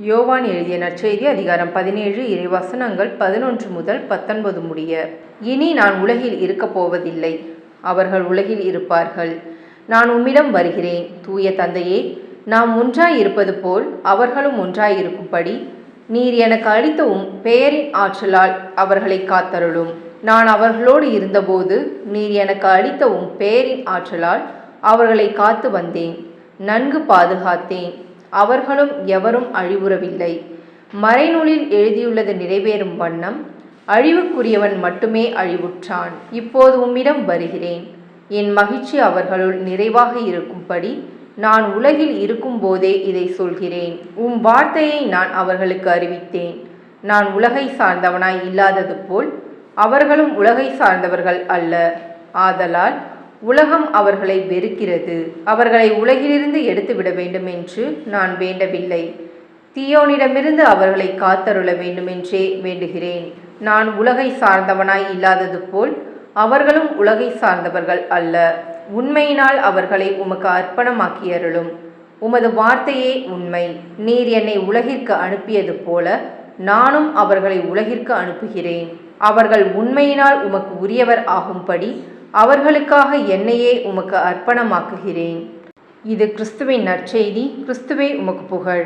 யோவான் எழுதிய நற்செய்தி அதிகாரம் 17 இறைவசனங்கள் 11 முதல் 19 முடிய. இனி நான் உலகில் இருக்கப் போவதில்லை, அவர்கள் உலகில் இருப்பார்கள். நான் உம்மிடம் வருகிறேன். தூய தந்தையே, நாம் ஒன்றாய் இருப்பது போல் அவர்களும் ஒன்றாய் இருக்கும்படி நீர் எனக்கு அளித்த உம் பெயரின் ஆற்றலால் அவர்களை காத்தருளும். நான் அவர்களோடு இருந்தபோது நீர் எனக்கு அளித்த உம் பெயரின் ஆற்றலால் அவர்களை காத்து வந்தேன், நன்கு பாதுகாத்தேன். அவர்களும் எவரும் அழிவுறவில்லை. மறைநூலில் எழுதியுள்ளது நிறைவேறும் வண்ணம் அழிவுக்குரியவன் மட்டுமே அழிவுற்றான். இப்போது உம்மிடம் வருகிறேன். என் மகிழ்ச்சி அவர்களுள் நிறைவாக இருக்கும்படி நான் உலகில் இருக்கும் போதே இதை சொல்கிறேன். உம் வார்த்தையை நான் அவர்களுக்கு அறிவித்தேன். நான் உலகை சார்ந்தவனாய் இல்லாதது போல் அவர்களும் உலகை சார்ந்தவர்கள் அல்ல. ஆதலால் உலகம் அவர்களை வெறுக்கிறது. அவர்களை உலகிலிருந்து எடுத்துவிட வேண்டும் என்று நான் வேண்டவில்லை, தீயோனிடமிருந்து அவர்களை காத்தருள வேண்டுமென்றே வேண்டுகிறேன். நான் உலகை சார்ந்தவனாய் இல்லாதது போல் அவர்களும் உலகை சார்ந்தவர்கள் அல்ல. உண்மையினால் அவர்களை உமக்கு அர்ப்பணமாக்கியருளும். உமது வார்த்தையே உண்மை. நீர் என்னை உலகிற்கு அனுப்பியது போல நானும் அவர்களை உலகிற்கு அனுப்புகிறேன். அவர்கள் உண்மையினால் உமக்கு உரியவர் ஆகும்படி அவர்களுக்காக என்னையே உமக்கு அர்ப்பணமாக்குகிறேன். இது கிறிஸ்துவின் நற்செய்தி. கிறிஸ்துவே உமக்கு புகழ்.